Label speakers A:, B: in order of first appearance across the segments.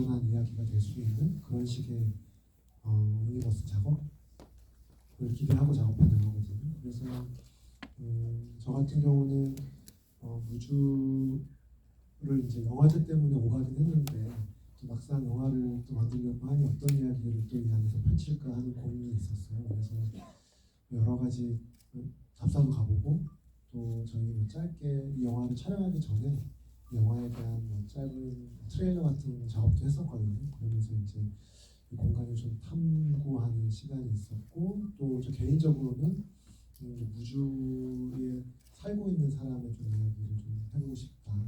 A: 안전한 이야기가 될 수 있는 그런 식의 유니버스 작업을 기대하고 작업한 영화거든요. 그래서 저 같은 경우는 무주를 이제 영화제 때문에 오가긴 했는데 막상 영화를 또 만들려고 하니 어떤 이야기를 또 이 안에서 펼칠까 하는 고민이 있었어요. 그래서 여러 가지 잡사도 가보고 또 저희 뭐 짧게 이 영화를 촬영하기 전에 이 영화에 대한 뭐 짧은 트레일러 같은 작업도 했었거든요. 그러면서 이제 이 공간을 좀 탐구하는 시간이 있었고 또 저 개인적으로는 무주에 살고 있는 사람의 좀 이야기를 좀 해보고 싶다.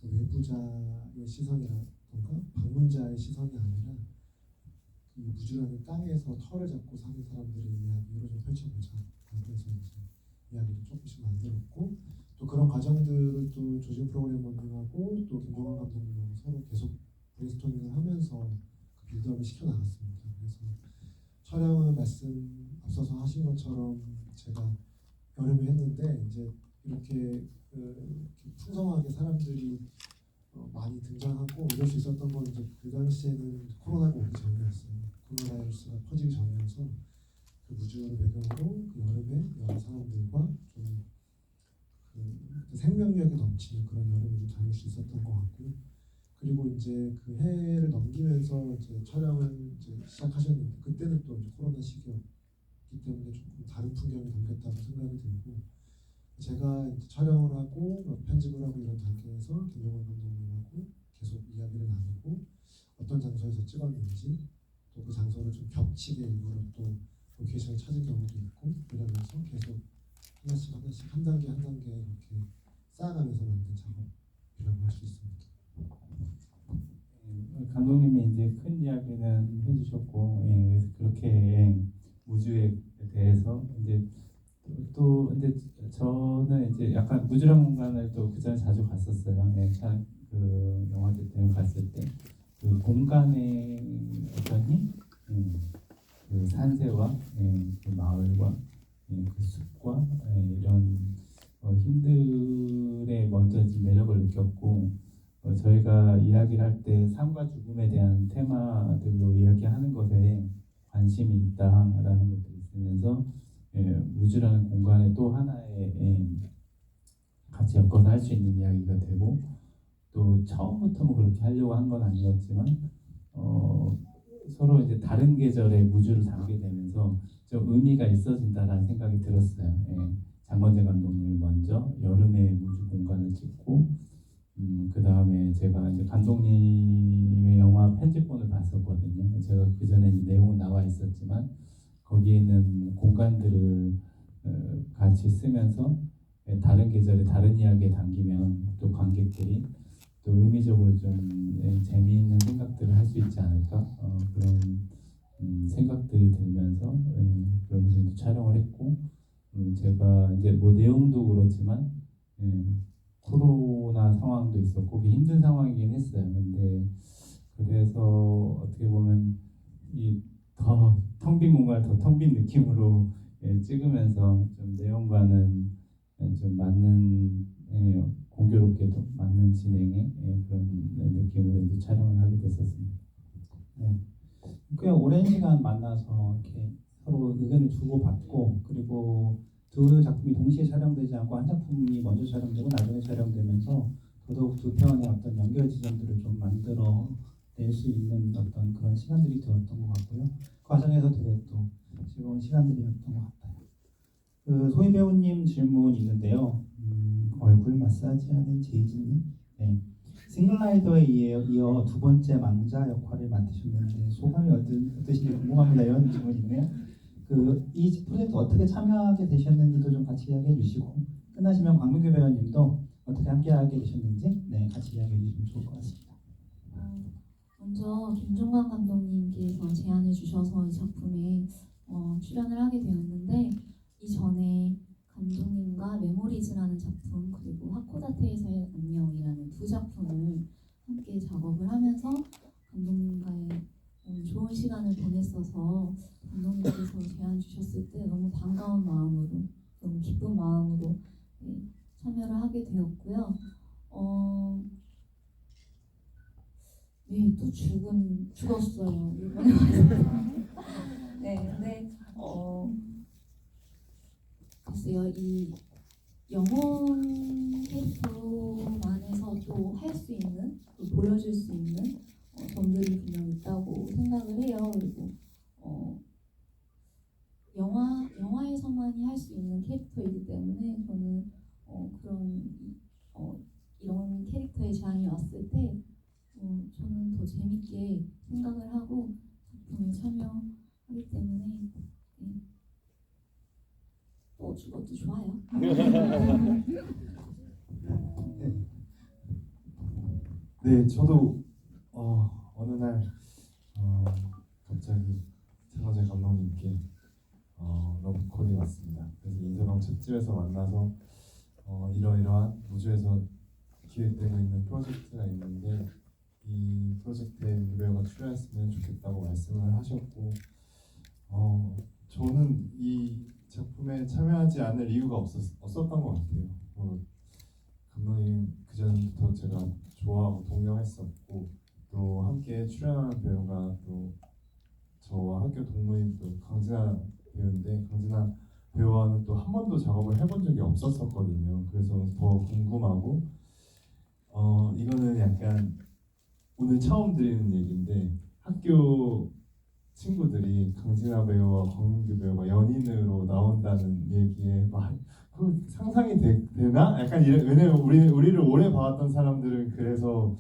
A: 그 외부자의 시선이라던가 방문자의 시선이 아니라 이 무주라는 땅에서 털을 잡고 사는 사람들의 이야기로 좀 펼쳐보자. 그래서 이제 이야기를 조금씩 만들었고 또 그런 과정들을 또 조진 프로그래머님하고 또 김동완 감독님하고 서로 계속 브레인스토밍을 하면서 그 빌드업을 시켜나갔습니다. 그래서 촬영은 말씀 앞서서 하신 것처럼 제가 여름에 했는데 이제 이렇게 풍성하게 사람들이 많이 등장하고 이럴 수 있었던 건 이제 그 당시에는 코로나가 오기 전이었어요. 코로나 바이러스가 퍼지기 전이어서 그 무주를 배경으로 그 여름에 여러 사람들과 좀 그 생명력이 넘치는 그런 여름을 좀 다닐 수 있었던 것 같고요. 그리고 이제 그 해를 넘기면서 이제 촬영을 이제 시작하셨는데 그때는 또 이제 코로나 시기였기 때문에 조금 다른 풍경이 담겼다고 생각이 들고 제가 이제 촬영을 하고 편집을 하고 이런 단계에서 김동완 감독님하고 계속 이야기를 나누고 어떤 장소에서 찍었는지 또 그 장소를 좀 겹치게 일부러 또 로케이션을 찾은 경우도 있고 이러면서 계속 하나씩 한 단계 한 단계 이렇게 쌓아가면서 만든 작업이라고 할 수 있습니다.
B: 감독님이 이제 큰 이야기는 해주셨고, 그래서 그렇게 무주에 대해서 이제 또 근데 저는 이제 약간 무주란 공간을 또 그 전에 자주 갔었어요. 그 영화제 때문에 갔을 때 그 공간의 어떤 힘, 그 산세와 그 마을과 그 숲과 이런 힘들에 먼저 매력을 느꼈고 저희가 이야기를 할 때 삶과 죽음에 대한 테마들로 이야기하는 것에 관심이 있다라는 것도 있으면서 무주라는 공간에 또 하나의 같이 엮어서 할 수 있는 이야기가 되고 또 처음부터 뭐 그렇게 하려고 한 건 아니었지만 서로 이제 다른 계절의 무주를 담게 되면서 좀 의미가 있어진다라는 생각이 들었어요. 장건재 감독님이 먼저 여름의 무주 공간을 찍고 그 다음에 제가 이제 감독님의 영화 편집본을 봤었거든요. 제가 그 전에 내용은 나와 있었지만 거기에 있는 공간들을 같이 쓰면서 다른 계절의 다른 이야기에 담기면 또 관객들이 또 의미적으로 좀 재미있는 생각들을 할 수 있지 않을까 그런 생각들이 들면서 그러면서 이제 촬영을 했고 제가 이제 뭐 내용도 그렇지만 코로나 상황도 있었고 그게 힘든 상황이긴 했어요. 근데 그래서 어떻게 보면 이 더 텅 빈 공간을 더 텅 빈 느낌으로 찍으면서 좀 내용과는 좀 맞는 공교롭게도 맞는 진행의 그런 느낌으로 이제 촬영을 하게 됐었습니다.
C: 네. 꽤 오랜 시간 만나서 이렇게 서로 의견을 주고받고 그리고 두 작품이 동시에 촬영되지 않고 한 작품이 먼저 촬영되고 나중에 촬영되면서 더더욱 두 편의 어떤 연결 지점들을 좀 만들어 낼 수 있는 어떤 그런 시간들이 되었던 것 같고요. 그 과정에서 되게 또 즐거운 시간들이었던 것 같아요. 그 소희 배우님 질문 있는데요. 얼굴 마사지하는 제이지님. 네. 싱글라이더에 이어 두 번째 망자 역할을 맡으셨는데 소감이 어떠신지 궁금합니다. 이런 질문이 있네요. 이 프로젝트 어떻게 참여하게 되셨는지도 좀 같이 이야기해 주시고 끝나시면 광민규 배우님도 어떻게 함께하게 되셨는지 같이 이야기해 주시면 좋을 것 같습니다.
D: 먼저 김종관 감독님께서 제안해 주셔서 이 작품에 출연을 하게 되었는데 이전에 감독님과 메모리즈라는 작품 그리고 하코다테에서의 안녕이라는 두 작품을 함께 작업을 하면서 감독님과의 좋은 시간을 보냈어서 감독님께서 제안 주셨을 때 너무 반가운 마음으로 너무 기쁜 마음으로 참여를 하게 되었고요. 네, 또 죽었어요. 일본에 와서. 네, 근데 글쎄요, 이 영혼 캐릭터만에서 또 할 수 있는, 또 보여줄 수 있는 점들이 분명 있다고 생각을 해요. 그리고 영화에서만이 할 수 있는 캐릭터이기 때문에 저는 이런 캐릭터의 제안이 왔을 때 저는 더 재밌게 생각을 하고 작품에 참여하기 때문에 네, 또 죽어도 좋아요.
E: 네, 저도 어느 날 갑자기 장원재 감독님께 러브콜이 왔습니다. 그래서 인사동 찻집에서 만나서 이러이러한 우주에서 기획되고 있는 프로젝트가 있는데 이 프로젝트에 우리 배우가 출연했으면 좋겠다고 말씀을 하셨고 저는 이 작품에 참여하지 않을 이유가 없었던 것 같아요. 감독님 그전부터 제가 좋아하고 동경했었고 또 함께 출연하는 배우가 또 저와 학교 동문인 또 강진아 배우인데 강진아 배우와는 또 한 번도 작업을 해본 적이 없었었거든요. 그래서 더 궁금하고 이거는 약간 오늘 처음 드리는 얘기인데 학교 친구들이 강진아 배우와 권민규 배우가 연인으로 나온다는 얘기에 막 그 상상이 되나? 약간 왜냐면 우리를 오래 봐왔던 사람들은 그래서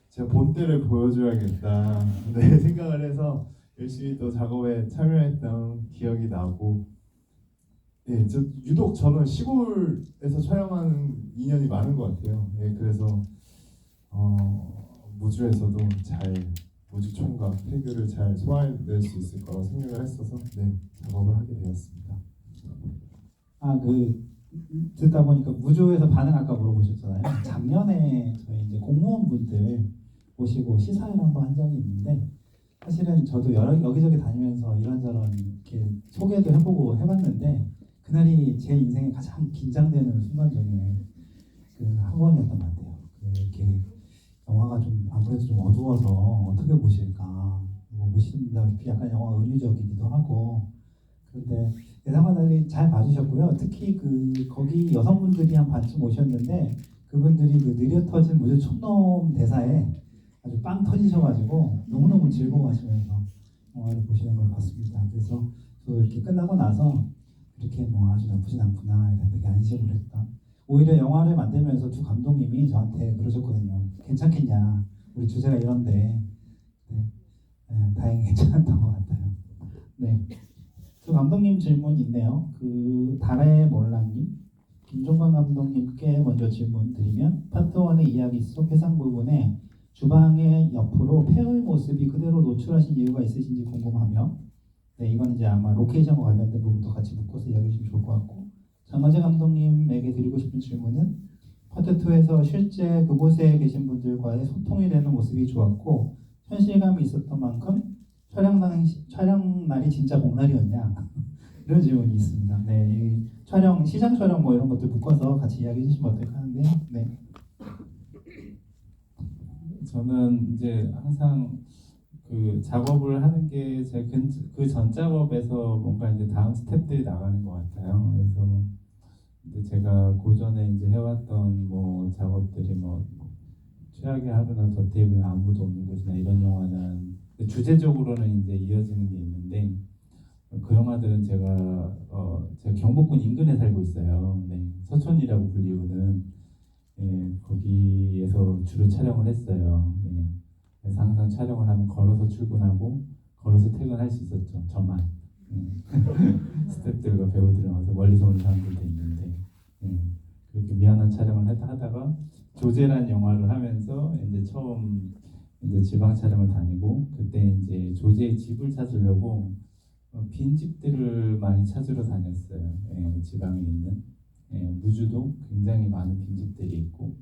E: 제가 본때를 보여줘야겠다 네, 생각을 해서 열심히 또 작업에 참여했던 기억이 나고 네, 유독 저는 시골에서 촬영하는 인연이 많은 것 같아요. 네, 그래서 무주에서도 잘 무주 총각 태교를 잘 소화해낼 수 있을 거라고 생각을 했어서 네, 작업을 하게 되었습니다.
C: 듣다 보니까 무주에서 반응 아까 물어보셨잖아요. 작년에 저희 이제 공무원분들 모시고 시사회를 한번 한 적이 있는데 사실은 저도 여기저기 다니면서 이런저런 이렇게 소개도 해보고 해봤는데 그날이 제 인생에 가장 긴장되는 순간 중에 한 번이었던 것 같아요. 이렇게 영화가 좀 아무래도 좀 어두워서 어떻게 보실까 뭐 보시다시피 약간 영화 은유적이기도 하고 그런데 예상과 달리 잘 봐주셨고요. 특히 거기 여성분들이 한 반쯤 오셨는데 그분들이 그 느려 터진 무주 촌놈 대사에 아주 빵 터지셔가지고 너무너무 즐거워하시면서 영화를 보시는 걸 봤습니다. 그래서 또 이렇게 끝나고 나서 이렇게 뭐 아주 나쁘진 않구나 되게 안심을 했다. 오히려 영화를 만들면서 두 감독님이 저한테 그러셨거든요. 괜찮겠냐? 우리 주제가 이런데 다행히 괜찮았던 것 같아요. 네. 두 감독님 질문 있네요. 달의 몰랑님, 김종관 감독님께 먼저 질문 드리면 파트 1의 이야기 속 해상 부분에 주방의 옆으로 폐의 모습이 그대로 노출하신 이유가 있으신지 궁금하며 네, 이건 이제 아마 로케이션과 관련된 부분도 같이 묶어서 이야기해 주시면 좋을 것 같고 장건재 감독님에게 드리고 싶은 질문은 파트 2에서 실제 그곳에 계신 분들과의 소통이 되는 모습이 좋았고 현실감이 있었던 만큼 촬영 날이 진짜 복날이었냐 이런 질문이 있습니다. 네, 시장 촬영 뭐 이런 것들 묶어서 같이 이야기해 주시면 어떨까 하는데요. 네.
B: 저는 이제 항상 그 작업을 하는 게 제 그 전 작업에서 뭔가 이제 다음 스텝들이 나가는 것 같아요. 그래서 이제 제가 고전에 이제 해왔던 뭐 작업들이 뭐 최악의 하루나 더 테이블은 아무도 없는 곳이나 이런 영화는 주제적으로는 이제 이어지는 게 있는데 그 영화들은 제가 경복궁 인근에 살고 있어요. 네, 서촌이라고 불리우는 거기에서 주로 촬영을 했어요. 네, 그래서 항상 촬영을 하면 걸어서 출근하고 걸어서 퇴근할 수 있었죠. 저만. 스태프들과 배우들은 와서 멀리서 오는 사람들도 있는데 그렇게 미안한 촬영을 하다가 조제란 영화를 하면서 이제 처음 이제 지방 촬영을 다니고 그때 이제 조제의 집을 찾으려고 빈 집들을 많이 찾으러 다녔어요. 지방에 있는 무주도 굉장히 많은 빈 집들이 있고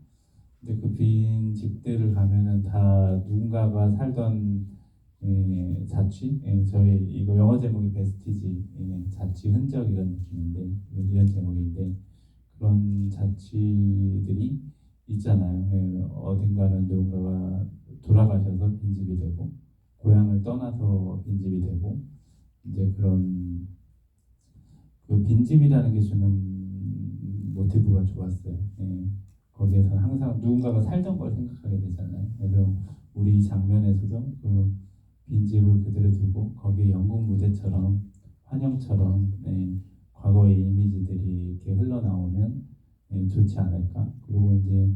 B: 근데 그 빈 집들을 가면은 다 누군가가 살던 자취 저희 이거 영어 제목이 베스티지 자취 흔적 이런 느낌인데 이런 제목인데 그런 자취들이 있잖아요. 어딘가는 누군가가 돌아가셔서 빈집이 되고 고향을 떠나서 빈집이 되고 이제 그런 그 빈집이라는 게 주는 모티브가 좋았어요. 예. 거기에서 항상 누군가가 살던 걸 생각하게 되잖아요. 그래서 우리 장면에서도 그 빈집을 그대로 두고 거기에 영국 무대처럼 환영처럼 과거의 이미지들이 이렇게 흘러나오면 좋지 않을까. 그리고 이제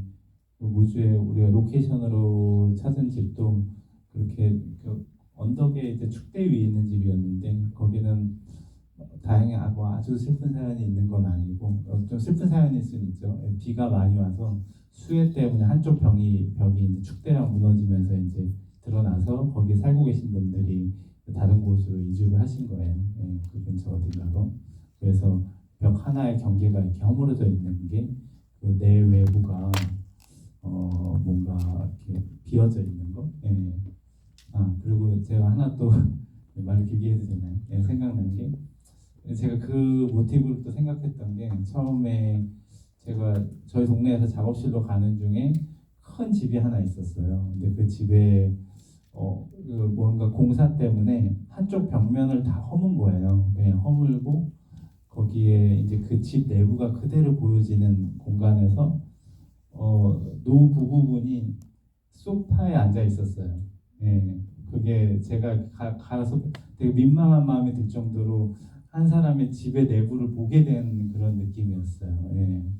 B: 그 무주에 우리가 로케이션으로 찾은 집도 그렇게 그 언덕에 이제 축대 위에 있는 집이었는데 거기는 다행히 아주 슬픈 사연이 있는 건 아니고 좀 슬픈 사연일 수는 있죠. 비가 많이 와서 수해 때문에 한쪽 벽이 이제 축대랑 무너지면서 이제 드러나서 거기 살고 계신 분들이 다른 곳으로 이주를 하신 거예요. 그 근처 어딘가로. 그래서 벽 하나의 경계가 이렇게 허물어져 있는 게 그 내외부가 뭔가 이렇게 비어져 있는 거. 그리고 제가 하나 또 말을 길게 해도 되나요? 생각난 게 제가 그 모티브를 또 생각했던 게 처음에 제가 저희 동네에서 작업실로 가는 중에 큰 집이 하나 있었어요. 근데 그 집에 그 뭔가 공사 때문에 한쪽 벽면을 다 허문 거예요. 그냥 허물고 거기에 이제 그 집 내부가 그대로 보여지는 공간에서 노부 부분이 소파에 앉아 있었어요. 그게 제가 가서 되게 민망한 마음이 들 정도로 한 사람의 집의 내부를 보게 된 그런 느낌이었어요.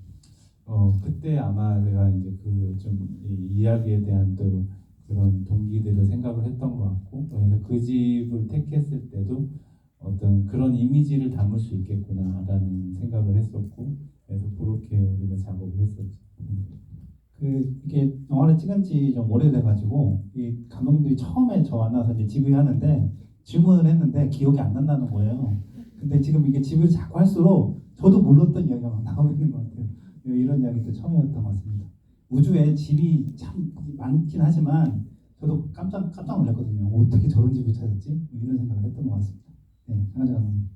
B: 그때 아마 제가 이제 그 좀 이야기에 대한 또 그런 동기들을 생각을 했던 것 같고, 그래서 그 집을 택했을 때도 어떤 그런 이미지를 담을 수 있겠구나라는 생각을 했었고, 그래서 그렇게 우리가 작업을 했었죠.
C: 이게 영화를 찍은 지 좀 오래돼가지고 이 감독님들이 처음에 저 만나서 이제 지브이하는데 질문을 했는데 기억이 안 난다는 거예요. 근데 지금 이게 지브이 자꾸 할수록 저도 몰랐던 이야기가 막 나오고 있는 것 같아요. 이런 이야기도 처음이었던 것 같습니다. 우주에 집이 참 많긴 하지만 저도 깜짝 놀랐거든요. 어떻게 저런 집을 찾았지? 이런 생각을 했던 것 같습니다. 네, 강하재 감독님.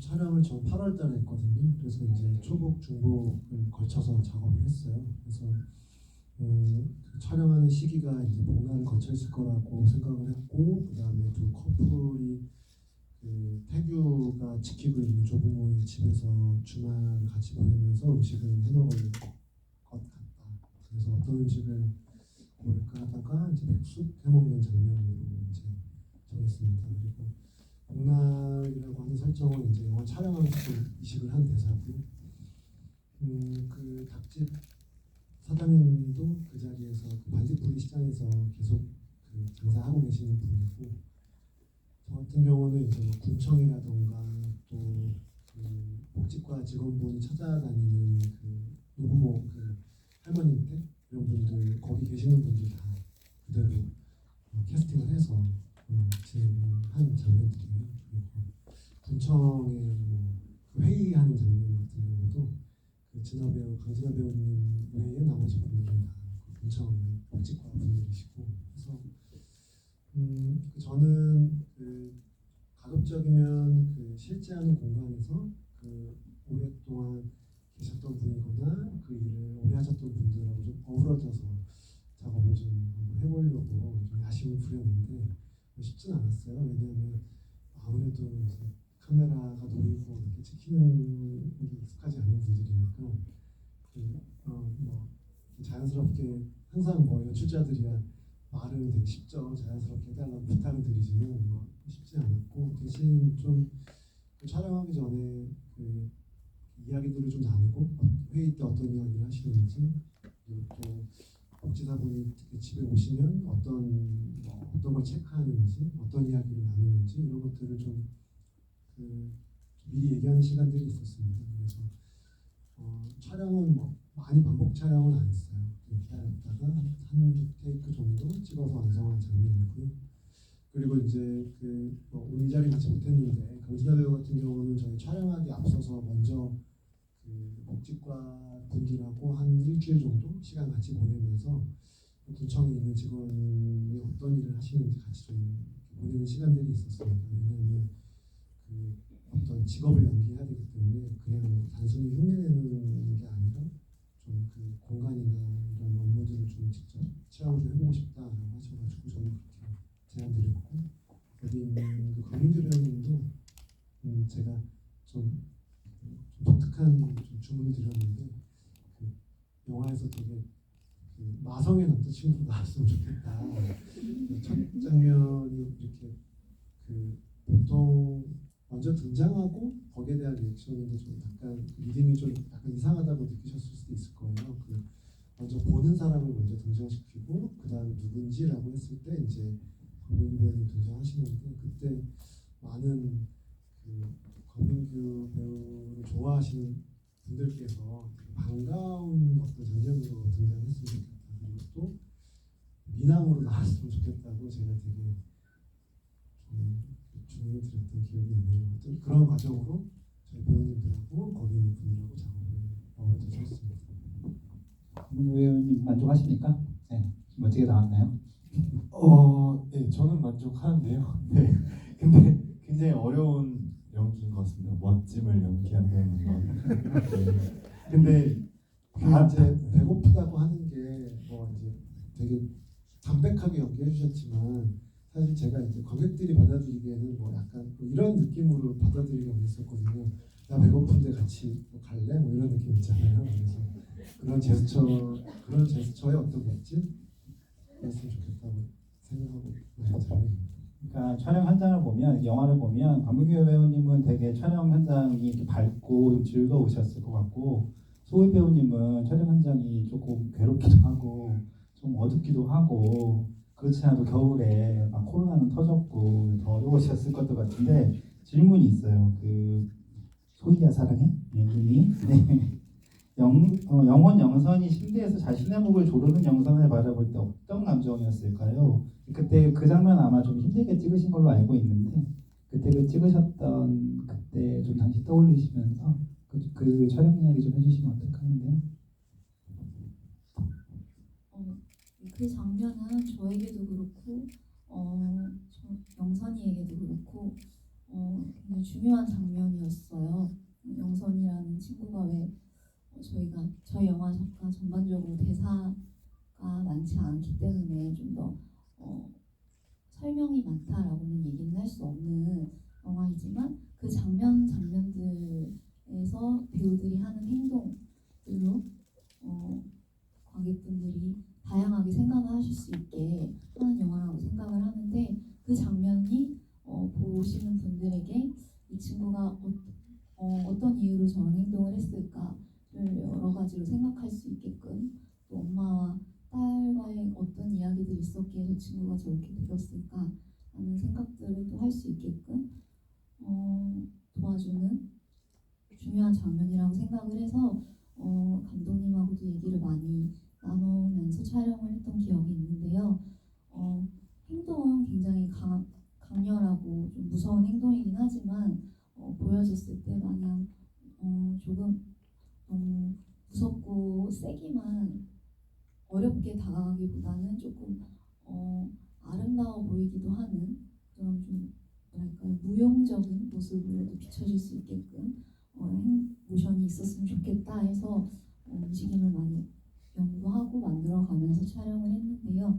A: 촬영을 저 8월 달에 했거든요. 그래서 이제 초복, 중복을 걸쳐서 작업을 했어요. 그래서 그 촬영하는 시기가 이제 복날을 거쳐 있을 거라고 생각을 했고, 그 다음에 두 커플이 그 태규가 지키고 있는 조부모의 집에서 주말을 같이 보내면서 음식을 해먹을 것 같다. 그래서 어떤 음식을 고를까 하다가 이제 백숙 해먹는 장면으로 이제 정했습니다. 그리고 복날이라고 하는 설정은 이제 영화 촬영하면서 이식을 한 대사고요. 그 닭집 사장님도 그 자리에서 그 반딧불이 시장에서 계속 그 장사하고 계시는 분이고, 저 같은 경우는 이제 군청이라던가 또 그 복지과 직원분이 찾아다니는 그 노부모 그 할머니 댁 이런 분들 거기 계시는 분들 다 그대로 캐스팅을 해서 진행한 장면들이에요. 그리고 군청에 그 회의하는 장면 같은 경우도 그 강진아 배우님 외에 나머지 분들은 다그 군청 복지과 분들이시고, 그래서 저는 그 가급적이면 그 실제하는 공간에서 그 오랫동안 계셨던 분이거나 그 일을 오래 하셨던 분들하고 좀 어우러져서 작업을 좀 한번 해보려고 좀 야심을 부렸는데 쉽진 않았어요. 왜냐하면 아무래도 이제 카메라가 놓이고 이렇게 찍히는 게 익숙하지 않은 분들이니까 자연스럽게 항상 연출자들이야 말은 되게 쉽죠. 자연스럽게 해달라고 부탁을 드리지만 쉽지 않았고, 대신 좀 그 촬영하기 전에 그 이야기들을 좀 나누고 회의 때 어떤 이야기를 하시는지, 그리고 또 복지사분이 집에 오시면 어떤 걸 체크하는지, 어떤 이야기를 나누는지 이런 것들을 좀 미리 얘기하는 시간들이 있었습니다. 그래서 촬영은 많이 반복 촬영은 안 했어요. 기다렸다가 한 테이크 정도 찍어서 완성한 장면이고요. 그리고 이제 오늘 이 자리 같이 못했는데 강진아 배우 같은 경우는 저희 촬영하기 앞서서 먼저 그 복지과 분들하고 한 일주일 정도 시간 같이 보내면서 군청에 있는 직원이 어떤 일을 하시는지 같이 좀 보내는 시간들이 있었습니다. 왜냐하면 그 어떤 직업을 연기해야 되기 때문에 그냥 단순히 흉내내는 게 아니라 좀 그 공간이나 이런 업무들을 좀 직접 체험을 좀 해보고 싶다라고 하셔가지고 저는 그렇게 제안드렸고 여기 있는 그 강민규 배우님도 제가 좀 독특한 좀 주문을 드렸는데 그 영화에서 되게 그 마성의 남자친구로 나왔으면 좋겠다. 첫 장면이 이렇게 그 보통 먼저 등장하고 거기에 대한 리액션인데 좀 약간 그 리듬이 좀 약간 이상하다고 느끼셨을 수도 있을 거예요. 그 먼저 보는 사람을 먼저 등장시키고 그 다음에 누군지라고 했을 때 이제 권민규 배우님 등장하시는데 그때 많은 그 권민규 배우를 좋아하시는 분들께서 반가운 어떤 장면으로 등장했으면 좋겠다. 그리고 또 미남으로 나왔으면 좋겠다고 제가 되게 좀 주문을 드렸던 기억이 있네요. 어떤 그런 과정으로 저희 배우님들하고 거기 있는 분들하고 작업을 어우러져서 했습니다.
C: 김민규 배우님 만족하십니까? 네, 멋지게 나왔나요?
E: 네, 저는 만족하는데요. 네, 근데 굉장히 어려운 연기인 것 같습니다. 멋짐을 연기한다는 건. 네. 근데
A: 이제 배고프다고 하는 게 뭐 이제 되게 담백하게 연기해 주셨지만 사실 제가 이제 관객들이 받아들이기에는 뭐 약간 뭐 이런 느낌으로 받아들이기 원했었거든요. 나 배고픈데 같이 뭐 갈래? 뭐 이런 느낌 있잖아요. 그래서 그런 제스처의 어떤 멋짐 그랬으면 좋겠다고 생각하고 잘했습니다.
C: 그러니까 촬영 현장을 보면 영화를 보면 박민규 배우님은 되게 촬영 현장이 이렇게 밝고 좀 즐거우셨을 것 같고 소희 배우님은 촬영 현장이 조금 괴롭기도 하고 좀 어둡기도 하고 그렇지 않아도 겨울에 막 코로나는 터졌고 더 어려우셨을 것도 같은데 질문이 있어요. 그 소희야 사랑해? 네, 님이 네. 영혼 영선이 침대에서 자신의 목을 조르는 영선을 바라볼 때 어떤 감정이었을까요? 그때 그 장면 아마 좀 힘들게 찍으신 걸로 알고 있는데 그때 그 찍으셨던 그때 좀 당시 떠올리시면서 그 촬영 이야기 좀 해주시면 어떨까 하는데요.
D: 그 장면은 저에게도 그렇고 영선이에게도 그렇고 굉장히 중요한 장면이었어요. 영선이라는 친구가 왜 저희 영화 작가 전반적으로 대사가 많지 않기 때문에 좀 더 설명이 많다라고는 얘기는 할 수 없는 영화이지만 그 장면들에서 배우들이 하는 행동들로 관객분들이 다양하게 생각을 하실 수 있게 하는 영화라고 생각을 하는데 그 장면이 보시는 분들에게 이 친구가 어떤 이유로 저런 행동을 했을까를 여러 가지로 생각할 수 있게끔 또 엄마와 딸과의 어떤 이야기들이 있었기에 저 친구가 저렇게 되었을까 하는 생각들을 또 할 수 있게끔 도와주는 중요한 장면이라고 생각을 해서 감독님하고도 얘기를 많이 나누면서 촬영을 했던 기억이 있는데요. 행동은 굉장히 강렬하고 좀 무서운 행동이긴 하지만 보여졌을 때 마냥 조금 너무 무섭고 세기만 어렵게 다가가기보다는 조금 아름다워 보이기도 하는 그런 좀 뭐랄까요 무용적인 모습으로 비춰질 수 있게끔 모션이 있었으면 좋겠다 해서 움직임을 많이 연구하고 만들어가면서 촬영을 했는데요.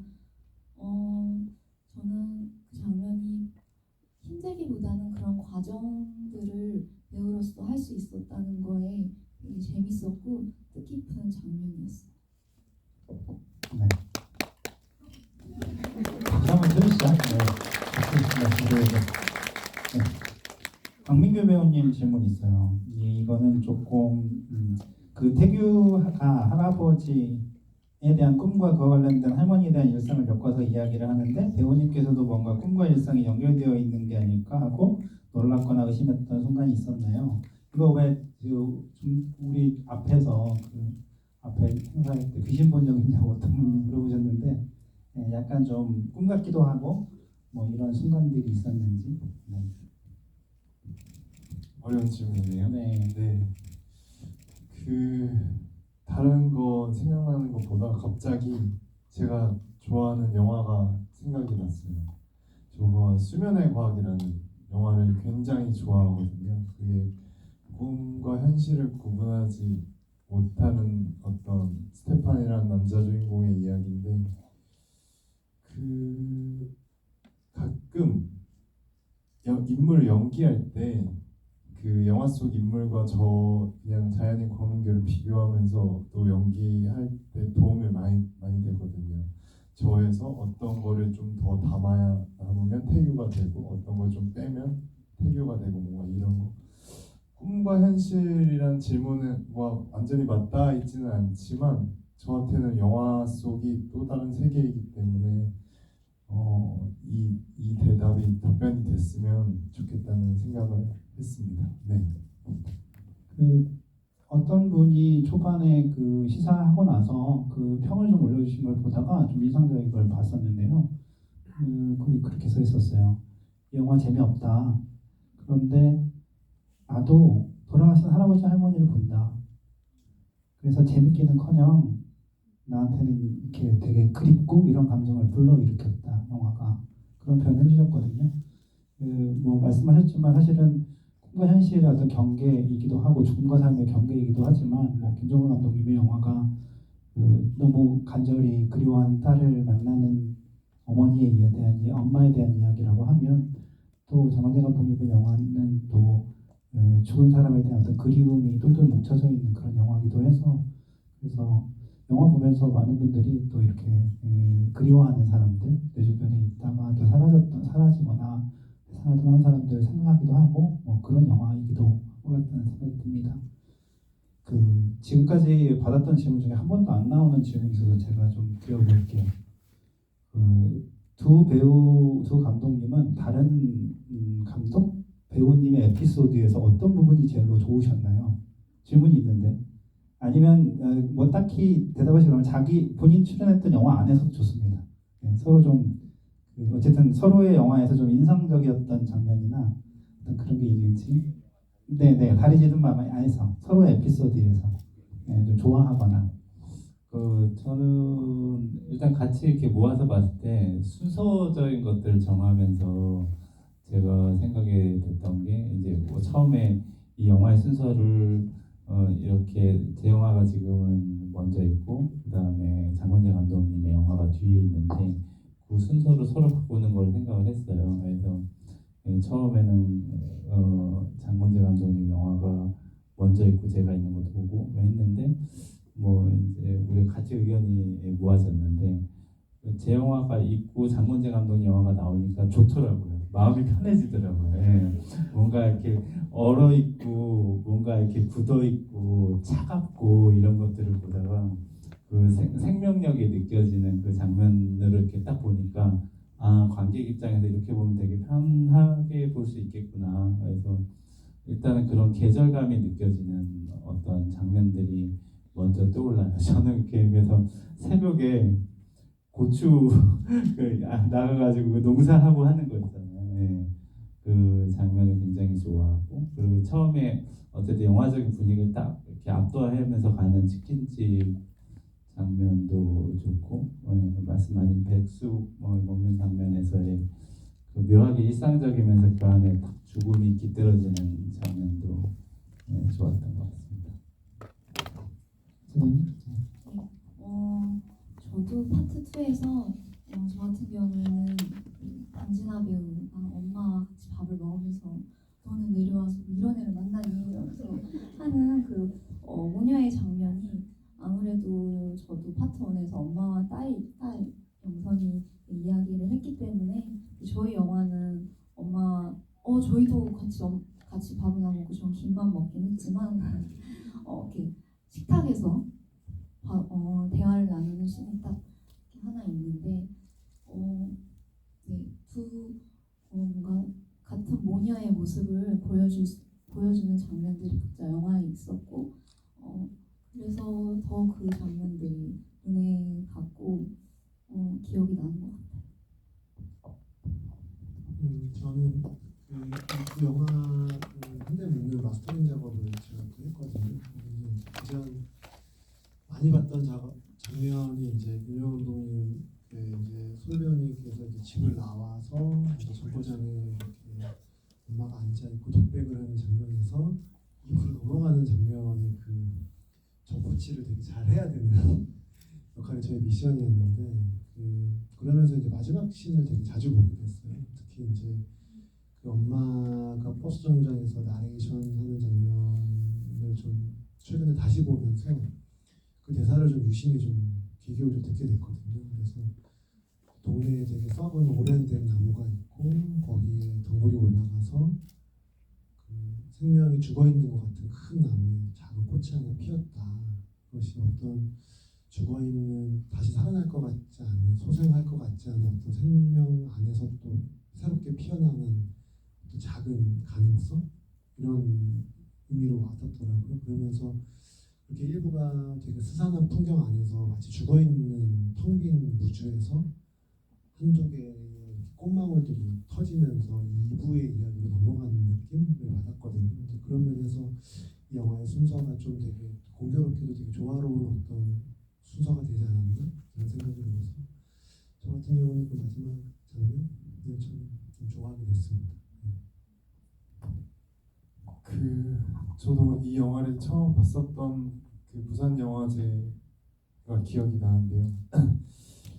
D: 저는 그 장면이 힘들기보다는 그런 과정들을 배우로서 할 수 있었다는 거에 되게 재밌었고 뜻깊은 장면이었어요.
C: 네. 한번 들으시죠. 네. 박민규 배우님 질문 있어요. 이거는 조금 그 태규가 할아버지에 대한 꿈과 그와 관련된 할머니에 대한 일상을 엮어서 이야기를 하는데 배우님께서도 뭔가 꿈과 일상이 연결되어 있는 게 아닐까 하고 놀랍거나 의심했던 순간이 있었나요? 이거 왜 우리 앞에서 앞에 행사할 때 귀신 본 적 있냐고 어떤 분이 물어보셨는데 약간 좀 꿈 같기도 하고 뭐 이런 순간들이 있었는지. 네.
E: 어려운 질문이네요.
C: 네.
E: 네. 다른 거 생각나는 것보다 갑자기 제가 좋아하는 영화가 생각이 났어요. 저가 수면의 과학이라는 영화를 굉장히 좋아하거든요. 그게 꿈과 현실을 구분하지 못하는 어떤 스테판이라는 남자 주인공의 이야기인데 그 가끔 인물을 연기할 때 그 영화 속 인물과 저 그냥 자연인 광민규를 비교하면서 또 연기할 때 도움이 많이 되거든요. 저에서 어떤 거를 좀 더 담으면 태교가 되고 어떤 걸 좀 빼면 태교가 되고 뭔가 이런 거. 꿈과 현실이란 질문은 뭐 완전히 맞닿아 있지는 않지만 저한테는 영화 속이 또 다른 세계이기 때문에 이 대답이 답변이 됐으면 좋겠다는 생각을 했습니다. 네.
C: 그 어떤 분이 초반에 그 시사하고 나서 그 평을 좀 올려주신 걸 보다가 좀 인상적인 걸 봤었는데요. 거기 그렇게 써 있었어요. 이 영화 재미없다. 그런데 나도 돌아가신 할아버지 할머니를 본다. 그래서 재밌기는커녕 나한테는 이렇게 되게 그립고 이런 감정을 불러일으켰다. 영화가 그런 표현을 해주셨거든요. 뭐 말씀하셨지만 사실은 꿈과 현실의 어떤 경계이기도 하고 죽음과 삶의 경계이기도 하지만 뭐 김정은 감독님의 영화가 너무 간절히 그리워하는 딸을 만나는 어머니에 대한 엄마에 대한 이야기라고 하면 또 장원재 감독님의 영화는 또 죽은 사람에 대한 어떤 그리움이 똘똘 뭉쳐져 있는 그런 영화이기도 해서 그래서 영화 보면서 많은 분들이 또 이렇게 그리워하는 사람들 내 주변에 있다가 또 사라지거나 떠난 사람들을 생각하기도 하고 뭐 그런 영화이기도 하고 같다는 생각이 듭니다. 지금까지 받았던 질문 중에 한 번도 안 나오는 질문이 있어서 제가 좀 드려볼게요. 두 감독님은 다른 감독 배우님의 에피소드에서 어떤 부분이 제일로 좋으셨나요? 질문이 있는데 아니면 뭐 딱히 대답하시 그러면 본인 출연했던 영화 안에서도 좋습니다. 네, 서로 좀 어쨌든 서로의 영화에서 좀 인상적이었던 장면이나 어떤 그런 게 있는지 네네 다리지든 마 안에서 서로의 에피소드에서 좀 좋아하거나
B: 저는 일단 같이 이렇게 모아서 봤을 때 순서적인 것들을 정하면서 제가 생각이 됐던 게 이제 뭐 처음에 이 영화의 순서를 이렇게 제 영화가 지금은 먼저 있고 그 다음에 장건재 감독님의 영화가 뒤에 있는데 그 순서를 서로 바꾸는 걸 생각을 했어요. 그래서 처음에는 장건재 감독님 영화가 먼저 있고 제가 있는 것도 보고 했는데 뭐 이제 우리 같이 의견이 모아졌는데 제 영화가 있고 장건재 감독 영화가 나오니까 좋더라고요. 마음이 편해지더라고요. 예. 뭔가 이렇게 얼어 있고 뭔가 이렇게 굳어 있고 차갑고 이런 것들을 보다가 그 생명력이 느껴지는 그 장면들을 이렇게 딱 보니까 아 관객 입장에서 이렇게 보면 되게 편하게 볼 수 있겠구나. 그래서 일단은 그런 계절감이 느껴지는 어떤 장면들이 먼저 떠올라요. 저는 이렇게 그래서 새벽에 고추 나가가지고 그 농사하고 하는 거 있잖아요. 예. 그 장면을 굉장히 좋아하고 그리고 처음에 어쨌든 영화적인 분위기를 딱 이렇게 압도하면서 가는 치킨집 장면도 좋고 말씀하신 백숙 먹는 장면에서의 그 묘하게 일상적이면서 그 안에 딱 죽음이 깃들어지는 장면도 좋았던 것 같습니다.
D: 저도 파트 2에서 저 같은 경우에는 강진아 배우가 엄마와 같이 밥을 먹으면서 너는 내려와서 이런 애를 만나니 이러면서 하는 그 모녀의 장면이 아무래도 저도 파트 1에서 엄마와 딸 영선이 이야기를 했기 때문에 저희 영화는 엄마 저희도 같이 밥을 안 먹고 전 김밥 먹긴 했지만 이렇게 식탁에서 대화를 나누는 씬이 딱 하나 있는데 뭔가 같은 모녀의 모습을 보여주는 장면들이 각자 영화에 있었고 그래서 더 그 장면들이 눈에 갖고 기억이 나는 것 같아요.
A: 저는 그 영화 현대문을 마스터링 작업을 제가 또 했거든요. 가장 많이 봤던 장면이 이제 윤영 감독님의 이제 솔배우님께서 이제 집을 나와서 이제 정거장에 이렇게 엄마가 앉아 있고 독백을 하는 장면에서 입으로 넘어가는 장면의 그 되게 잘해야 되는 역할이 저희 미션이었는데 그러면서 이제 마지막 씬을 되게 자주 보게 됐어요. 특히 이제 그 엄마가 버스 정류장에서 나레이션 하는 장면을 좀 최근에 다시 보면서 그 대사를 좀 유심히 좀 귀 기울여 듣게 됐거든요. 그래서 동네에 되게 썩은 오래된 나무가 있고 거기에 덩굴이 올라가서 그 생명이 죽어 있는 것 같은 큰 나무에 작은 꽃이 하나 피었다. 그것이 어떤 죽어 있는 다시 살아날 것 같지 않은 소생할 것 같지 않은 어떤 생명 안에서 또 새롭게 피어나는 어떤 작은 가능성 이런 의미로 와닿더라고요. 그러면서 이렇게 일부가 되게 스산한 풍경 안에서 마치 죽어 있는 텅 빈 무주에서 한두 개의 꽃망울들이 터지면서 2부의 이야기로 넘어가는 느낌을 받았거든요. 이제 그런 면에서 이 영화의 순서가 좀 되게 공교롭게도 되게 조화로운 어떤 순서가 되지 않았나 그런 생각이 들어서 저 같은 경우는 그 마지막 장면을 좀 좋아하게 됐습니다.
E: 저도 이 영화를 처음 봤었던 그 부산 영화제가 기억이 나는데요.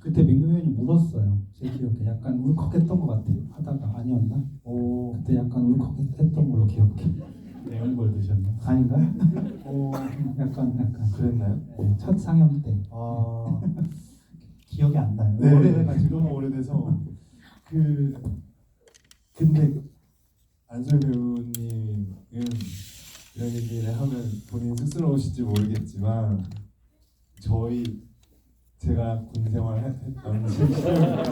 C: 그때 민규 의원님 울었어요. 제 기억에 약간 울컥했던 것 같아요. 하다가 아니었나? 그때 약간 울컥했던 걸로 기억해.
B: 매운 드셨나?
C: 아닌가? 약간
E: 그랬나요?
C: 네, 첫 상영 때
E: 아,
C: 기억이 안 나요.
E: 네,
C: 오래돼가지고.
E: 너무 오래돼서 근데 안소희 배우님은 이런 얘기를 하면 본인 쑥스러우실지 모르겠지만 제가 군 생활했던 시절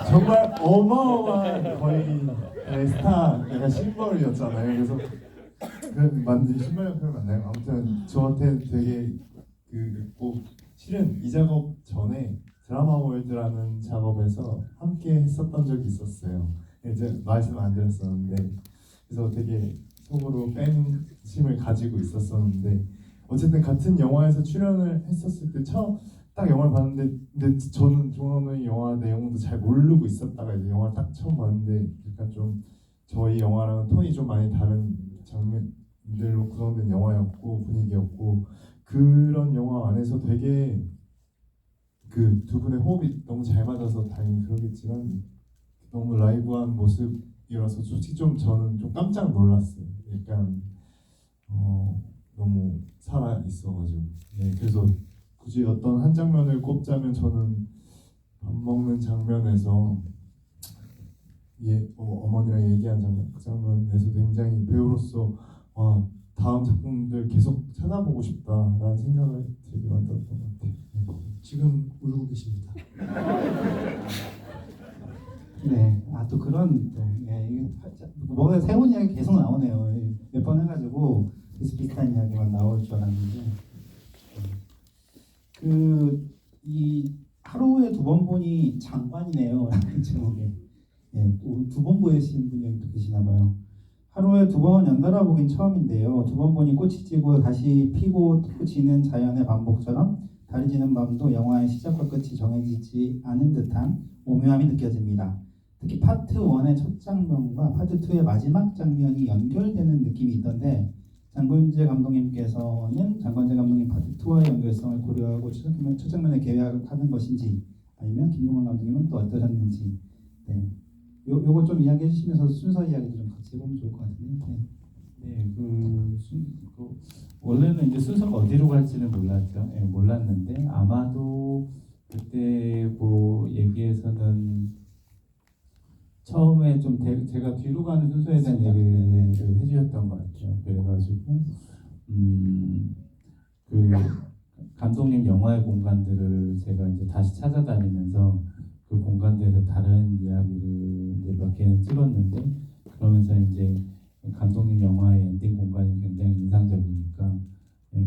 E: 정말 어마어마한 거의 스타 약간 심벌이었잖아요. 그래서 맞는 신발력 표현 맞나요? 아무튼 저한테 되게 꼭 실은 이 작업 전에 드라마 월드라는 작업에서 함께 했었던 적이 있었어요. 이제 말씀 안 드렸었는데 그래서 되게 속으로 팬심을 가지고 있었었는데 어쨌든 같은 영화에서 출연을 했었을 때 처음 딱 영화를 봤는데 근데 저는 종원의 영화 내용도 잘 모르고 있었다가 이제 영화를 딱 처음 봤는데 약간 좀 저희 영화랑 톤이 좀 많이 다른 장면들로 구성된 영화였고 분위기였고 그런 영화 안에서 되게 그 두 분의 호흡이 너무 잘 맞아서 다행히 그러겠지만 너무 라이브한 모습이라서 솔직히 좀 저는 좀 깜짝 놀랐어요. 약간 너무 살아 있어가지고 네 그래서 굳이 어떤 한 장면을 꼽자면 저는 밥 먹는 장면에서 어머니랑 얘기한 장면 그 장면에서 굉장히 배우로서 와 다음 작품들 계속 찾아보고 싶다라는 생각을 되게 만들었던 것 같아요.
A: 지금 울고 계십니다.
C: 네, 또 그런 이게 뭐가 새로운 이야기 계속 나오네요. 몇 번 해가지고 비슷비슷한 이야기만 나올 줄 알았는데 이 하루에 2번 보니 장관이네요. 라는 제목에 두 번 보시는 분이 여기 또 계시나 봐요. 하루에 2번 연달아 보긴 처음인데요. 2번 보니 꽃이 지고 다시 피고 또 지는 자연의 반복처럼 달이 지는 밤도 영화의 시작과 끝이 정해지지 않은 듯한 오묘함이 느껴집니다. 특히 파트 1의 첫 장면과 파트 2의 마지막 장면이 연결되는 느낌이 있던데 장건재 감독님께서는 장건재 감독님 파트 2와의 연결성을 고려하고 첫 장면에 계약하는 것인지 아니면 김용환 감독님은 또 어떠셨는지 요거 좀 이야기해 주시면서 순서 이야기도 좀 같이 해보면 좋을 것 같은데
B: 네, 원래는 이제 순서가 어디로 갈지는 몰랐죠. 몰랐는데 아마도 그때 얘기에서는 처음에 좀 제가 뒤로 가는 순서에 대한 얘기를 해주셨던 것 같아요. 그래가지고 그 감독님 영화의 공간들을 제가 이제 다시 찾아다니면서 그 공간들에서 다른 이야기를 이제 몇 개는 찍었는데 그러면서 이제 감독님 영화의 엔딩 공간이 굉장히 인상적이니까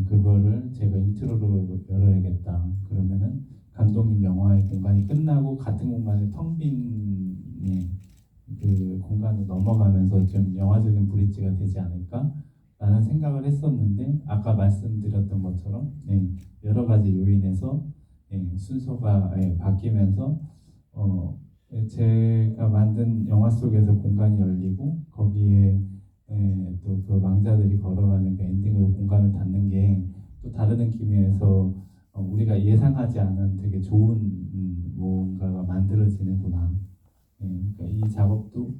B: 그거를 제가 인트로로 열어야겠다. 그러면은 감독님 영화의 공간이 끝나고 같은 공간에 텅 빈 그 공간을 넘어가면서 좀 영화적인 브릿지가 되지 않을까라는 생각을 했었는데 아까 말씀드렸던 것처럼 여러 가지 요인에서 순서가 바뀌면서 제가 만든 영화 속에서 공간이 열리고 거기에 또 그 망자들이 걸어가는 그 엔딩으로 공간을 닫는 게 또 다루는 김에서 우리가 예상하지 않은 되게 좋은 뭔가가 만들어지는구나. 그러니까 이 작업도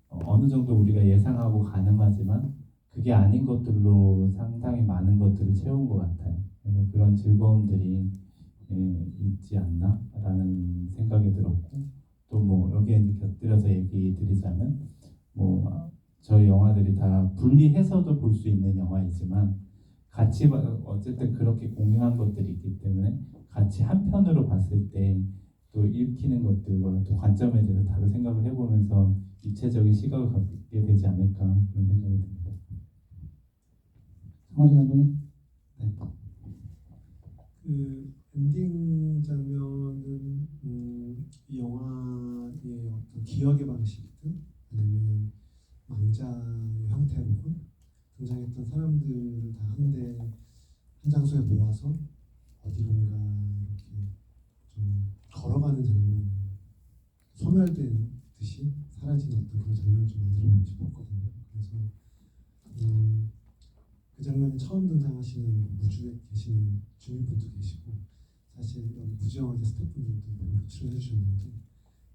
B: 어느 정도 우리가 예상하고 가능하지만 그게 아닌 것들로 상당히 많은 것들을 채운 것 같아요. 그래서 그런 즐거움들이 있지 않나라는 생각이 들었고, 또 뭐 여기에 이제 곁들여서 얘기 드리자면 뭐 저희 영화들이 다 분리해서도 볼 수 있는 영화이지만 같이 어쨌든 그렇게 공유한 것들이 있기 때문에 같이 한 편으로 봤을 때 또 읽히는 것들과 또 관점에 대해서 다른 생각을 해보면서 입체적인 시각을 갖게 되지 않을까 그런 생각이 듭니다.
C: 장원진 감독님.
A: 그 엔딩 장면은 이 영화의 어떤 기억의 방식이든 아니면 망자의 형태로든 등장했던 사람들을 다 한 장소에 모아서 어디론가 이렇게 좀 걸어가는 장면, 소멸된 듯이 사라지는 어떤 그런 장면을 좀 만들어보고 싶었거든요. 그래서 그 장면에 처음 등장하시는 무주에 계시는 주민분도 계시고, 사실 여기 무주영화제 스태프분들도 배우로 출연해 주셨는데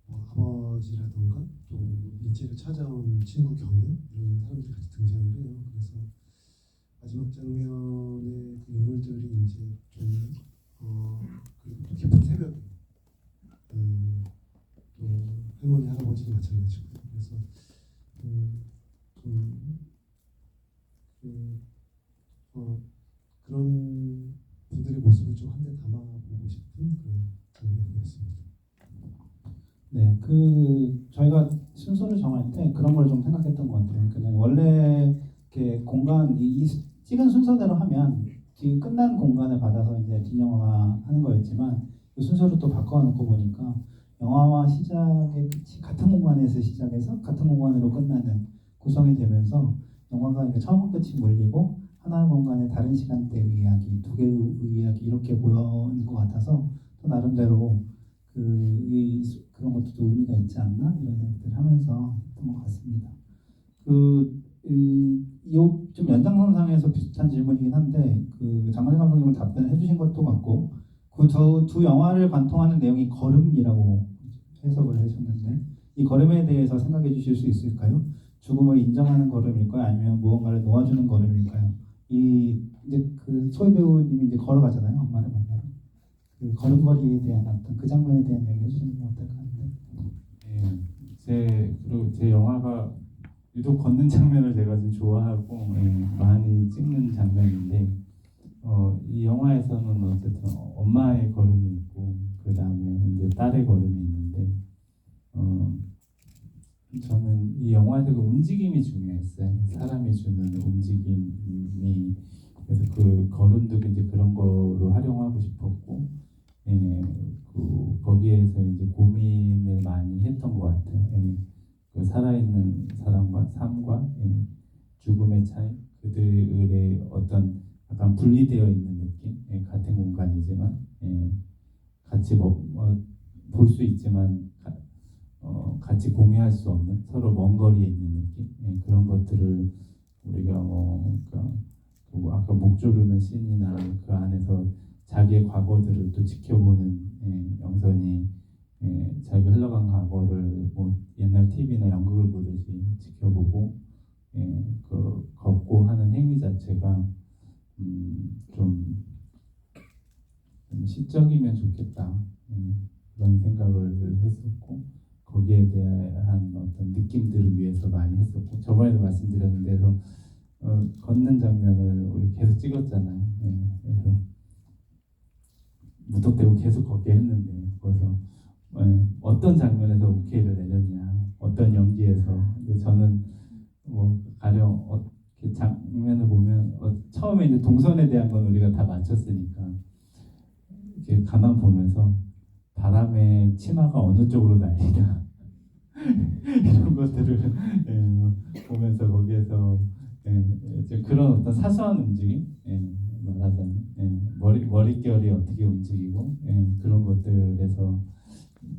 A: 아버지라던가 또 민지를 찾아온 친구 경유 이런 사람들이 같이 등장을 해요. 그래서 마지막 장면의 그 인물들이 이제 좀 그리고 또 깊은 새벽에 또 할머니 할아버지도 마찬가지고요. 그래서 그런 분들의 모습을 좀 한데 담아보고 싶은 그런 장면이었습니다.
C: 네, 저희가 순서를 정할 때 그런 걸 좀 생각했던 것 같아요. 그냥 원래 이렇게 찍은 순서대로 하면 지금 끝난 공간을 받아서 이제 뒷영화가 하는 거였지만 그 순서를 또 바꿔놓고 보니까 영화와 시작의 끝이 같은 공간에서 시작해서 같은 공간으로 끝나는 구성이 되면서 영화가 이제 처음 끝이 몰리고 하나의 공간에 다른 시간대의 이야기, 두 개의 이야기 이렇게 보여는 것 같아서 또 나름대로 그런 것도 좀 의미가 있지 않나 이런 생각들을 하면서 했던 것 같습니다. 좀 연장선상에서 비슷한 질문이긴 한데 장관희 감독님은 답변을 해주신 것도 같고 두 영화를 관통하는 내용이 걸음이라고 해석을 해주셨는데 이 걸음에 대해서 생각해 주실 수 있을까요? 죽음을 인정하는 걸음일까요? 아니면 무언가를 놓아주는 걸음일까요? 이제 소희 배우님이 이제 걸어가잖아요, 엄마를 만나러. 그 걸음걸이에 대한 어떤 그 장면에 대한 이야기 해주시는 건 어떨까 하는데.
B: 그리고 제 영화가 유독 걷는 장면을 제가 좀 좋아하고 많이 찍는 장면인데 이 영화에서는 어쨌든 엄마의 걸음이 있고 그 다음에 이제 딸의 걸음이 있는데 저는 이 영화에서 그 움직임이 중요했어요. 사람이 주는 움직임이 그래서 그 걸음도 이제 그런 거로 활용하고 싶었고 거기에서 이제 고민을 많이 했던 것 같아요. 그 살아있는 사람과 삶과 죽음의 차이, 그들의 어떤 약간 분리되어 있는 느낌, 같은 공간이지만 같이 볼 수 있지만 같이 공유할 수 없는 서로 먼 거리에 있는 느낌, 그런 것들을 우리가 아까 목 조르는 씬이나 그 안에서 자기의 과거들을 또 지켜보는 영선이 자기가 흘러간 과거를 뭐 옛날 TV나 연극을 보듯이 지켜보고 걷고 하는 행위 자체가 좀 시적이면 좋겠다 그런 생각을 했었고 거기에 대한 어떤 느낌들을 위해서 많이 했었고 저번에도 말씀드렸는데 그래서 걷는 장면을 우리 계속 찍었잖아요. 그래서 무턱대고 계속 걷게 했는데 그래서 어떤 장면에서 오케이를 내렸냐, 어떤 연기에서. 근데 저는 뭐 가령 이렇게 장면을 보면 처음에 이제 동선에 대한 건 우리가 다 맞췄으니까 이렇게 가만 보면서 바람에 치마가 어느 쪽으로 날리나 이런 것들을 보면서 거기에서 그런 어떤 사소한 움직임, 말하자면 머릿결이 어떻게 움직이고 그런 것들에서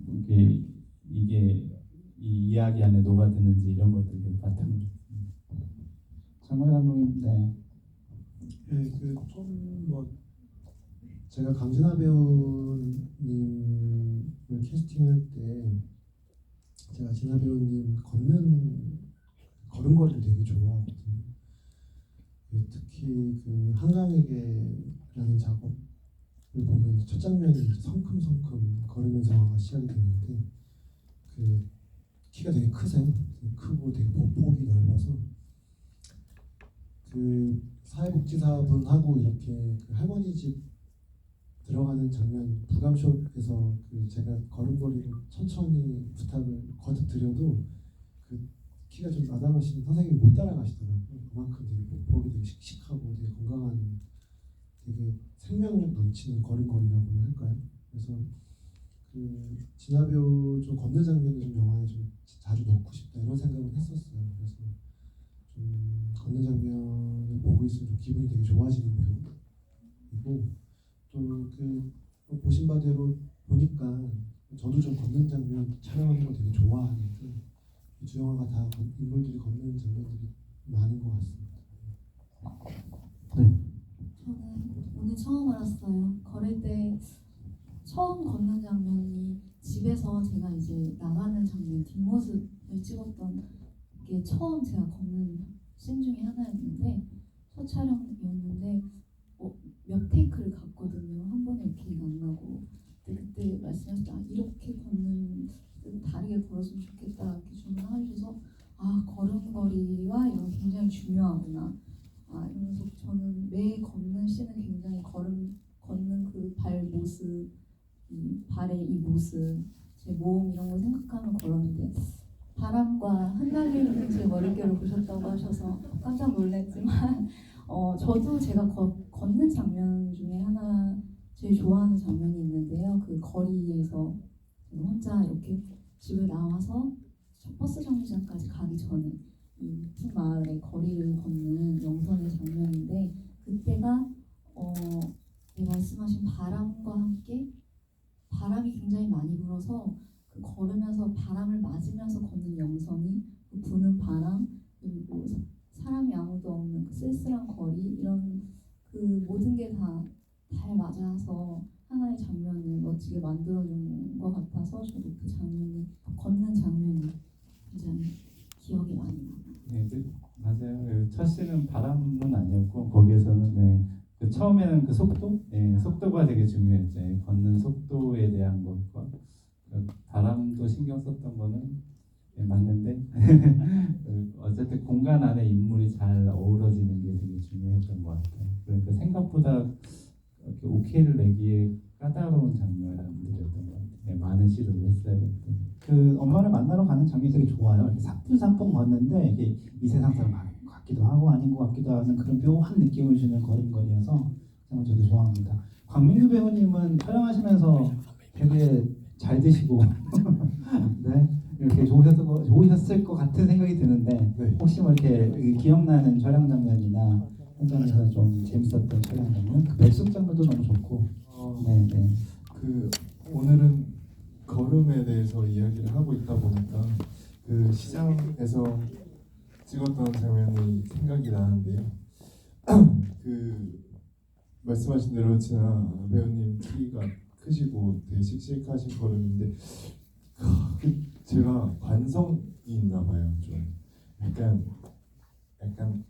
B: 이게 이 이야기 안에 녹아드는지 이런 것들을 봤던 것 같습니다.
C: 장관희 감독님, 네.
A: 좀뭐 제가 강진아 배우님을 캐스팅할 때 제가 진아 배우님 걸음걸이를 되게 좋아하거든요. 특히 그 한강에게라는 작업을 보면 첫 장면이 이제 성큼성큼 걸으면서 시작이 되는데 그 키가 되게 크세요. 되게 크고 되게 보폭이 넓어서 그 사회복지사분하고 이렇게 그 할머니 집 들어가는 장면 부감쇼에서 그 제가 걸음걸이를 천천히 부탁을 거듭 드려도 그 키가 좀 마담하시는 선생님이 못 따라가시더라고요. 그만큼 되게 보폭이 되게 씩씩하고 되게 건강한 되게 생명력 넘치는 걸음걸이라고나 할까요? 그래서 그 진아 배우 좀 걷는 장면을 좀 영화에 좀 자주 넣고 싶다 이런 생각을 했었어요. 그래서 좀 걷는 장면을 보고 있으면 좀 기분이 되게 좋아지는 배우이고 또 그 보신 바대로 보니까 저도 좀 걷는 장면 촬영하는 거 되게 좋아하는데 이 두 영화가 다 인물들이 걷는 장면들이 많은 것 같습니다.
D: 저는 오늘 처음 알았어요. 걸을 때 처음 걷는 장면이 집에서 제가 이제 나가는 장면 뒷모습을 찍었던 게 처음 제가 걷는 씬 중에 하나였는데 첫 촬영이었는데 몇 테이크를 갔거든요. 한 번에 기억 안 나고 그때 말씀하실 때 이렇게 걷는 다르게 걸었으면 좋겠다 이렇게 주문하셔서 걸음걸이와 이런 게 굉장히 중요하구나 이러면서 저는 매 걷는 씬은 굉장히 걷는 그 발 모습 이 발의 이 모습 제 몸 이런 거 생각하면 걸었는데 바람과 흩날리는 제 머릿결을 보셨다고 하셔서 깜짝 놀랐지만 저도 제가 걷는 장면 중에 하나 제일 좋아하는 장면이 있는데요. 그 거리에서 혼자 이렇게 집을 나와서 버스 정류장까지 가기 전에 이 푸 마을의 거리를 걷는 영선의 장면인데 그때가 말씀하신 바람과 함께 바람이 굉장히 많이 불어서 그 걸으면서 바람을 맞으면서 걷는 영선이 그 부는 바람 그리고 사람이 아무도 없는 그 쓸쓸한 거리 이런 그 모든 게 다 잘 맞아서 하나의 장면을 멋지게 만들어준 것 같아서 저도 그 장면이 걷는 장면이 굉장히 기억에 많이 남아요.
B: 네, 맞아요. 첫 씬은 바람은 아니었고 거기에서는 그 처음에는 그 속도, 속도가 되게 중요했죠. 걷는 속도에 대한 것과 바람도 신경 썼던 거는 맞는데 어쨌든 공간 안에 인물이 잘 어우러지는 게 되게 중요했던 것 같아요. 그러니까 생각보다 이렇게 오케이를 내기에 까다로운 장면들이었던 것 같아요. 많은 시도를 했어야 됐던.
C: 그 엄마를 만나러 가는 장면이 되게 좋아요. 이렇게 사뿐사뿐 걷는데 이게 이 세상 사람 같기도 하고 아닌 것 같기도 하는 그런 묘한 느낌을 주는 걸음걸이여서 정말 저도 좋아합니다. 광민규 배우님은 촬영하시면서 되게 잘 드시고 네 이렇게 좋으셨을 것 같은 생각이 드는데
E: 네.
C: 혹시 뭐 이렇게 기억나는 촬영 장면이나 현장에서 좀 재밌었던 촬영 장면, 그 백숙 장면도 너무 좋고. 네.
E: 그 오늘은 걸음에 대해서 이야기를 하고 있다 보니까 그 시장에서 찍었던 장면이 생각이 나는데요. 그 말씀하신 대로 진아 배우님 키가 크시고 되게 씩씩하신 걸음인데 제가 관성이 있나 봐요. 좀 약간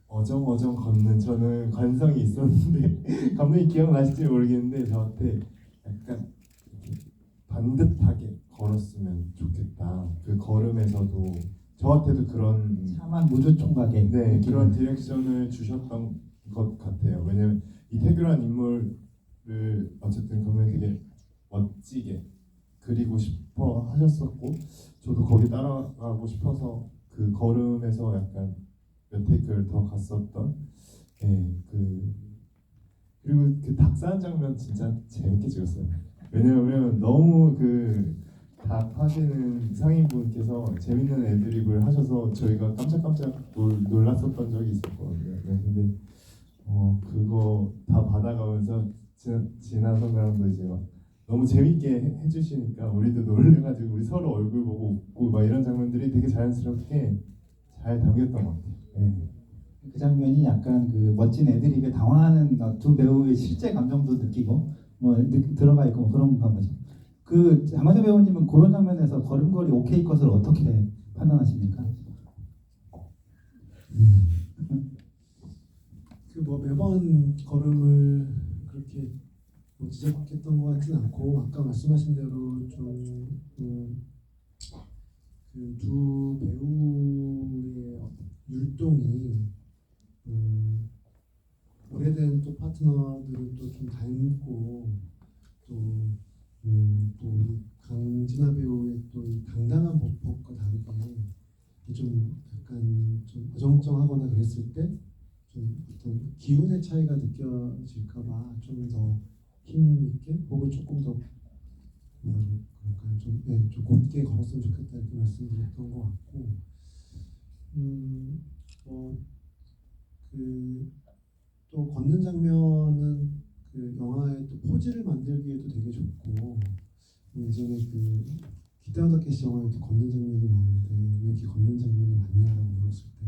E: 어정어정 걷는 저는 관성이 있었는데 감독님 기억나실지 모르겠는데 저한테 약간 이렇게 반듯하게 걸었으면 좋겠다. 그 걸음에서도 저한테도 그런
C: 차만 무주 총각의
E: 네 그런 디렉션을 주셨던 것 같아요. 왜냐면 이태규란 인물을 어쨌든 그러면 되게 멋지게 그리고 싶어 하셨었고 저도 거기 따라가고 싶어서 그 걸음에서 약간 몇 테이크를 더 갔었던 그리고 그 닭사는 장면 진짜 재밌게 찍었어요. 왜냐면 너무 그 닭 하시는 상인분께서 재밌는 애드립을 하셔서 저희가 깜짝깜짝 놀랐었던 적이 있었거든요. 네, 근데 그거 다 받아가면서 진아 선배랑도 이제 막 너무 재밌게 해주시니까 우리도 놀래가지고 우리 서로 얼굴 보고 웃고 막 이런 장면들이 되게 자연스럽게 잘 담겼던 것 같아요. 네.
C: 그 장면이 약간 그 멋진 애드립에 당황하는 두 배우의 실제 감정도 느끼고 뭐 들어가 있고 뭐 그런가 보죠. 그 장하재 배우님은 그런 장면에서 걸음걸이 오케이 컷을 어떻게 판단하십니까?
A: 그 뭐 매번 걸음을 그렇게 뭐 지적했던 것 같진 않고 아까 말씀하신 대로 좀 그 두 배우의 율동이 오래된 또 파트너들을 또 좀 닮고 또 강진아 배우의 또 이 당당한 보폭과 다르게 좀 약간 좀 어정쩡하거나 그랬을 때 좀 어떤 기운의 차이가 느껴질까봐 좀 더 힘있게 혹은 조금 더 뭐라 그럴까요? 좀 곧게 걸었으면 좋겠다 이렇게 말씀드렸던 것 같고 또 걷는 장면은 그 영화의 또 포즈를 만들기에도 되게 좋고 예전에 그 기타오다케시 영화에도 걷는 장면이 많은데 왜 이렇게 걷는 장면이 많냐라고 물었을 때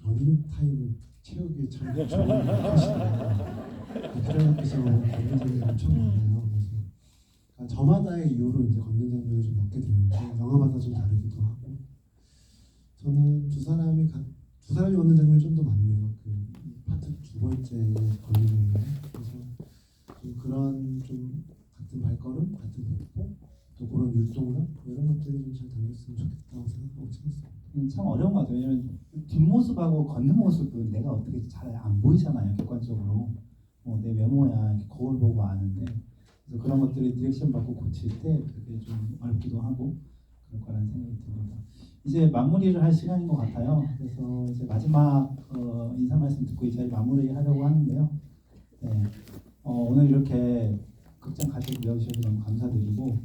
A: 러닝 타임을 채우기 참 좋은 컷이다. 기타오다케시 영화에 걷는 장면이 엄청 많아요. 그래서 저마다의 이유로 이제 걷는 장면을 좀 넣게 되는데 영화마다 좀 다르기도 하고 저는 두 사람이 걷는 장면이 좀 더 많네요. 그 파트 두 번째 걷는 장면. 그래서 좀 그런 좀 같은 발걸음, 같은 보폭, 또 그런 율동감 이런 것들이 좀 잘 담겼으면 좋겠다고 생각하고 찍었어요.
C: 참 어려운 것 같아요. 왜냐면 뒷모습하고 걷는 모습은 내가 어떻게 잘 안 보이잖아요. 객관적으로. 내 외모야 이렇게 거울 보고 아는데 그래서 그런 것들이 디렉션 받고 고칠 때 되게 좀 어렵기도 하고 그럴 거라는 생각이 듭니다. 이제 마무리를 할 시간인 것 같아요. 그래서 이제 마지막 인사 말씀 듣고 이 자리 마무리하려고 하는데요. 네. 오늘 이렇게 극장 같이 배워주셔서 너무 감사드리고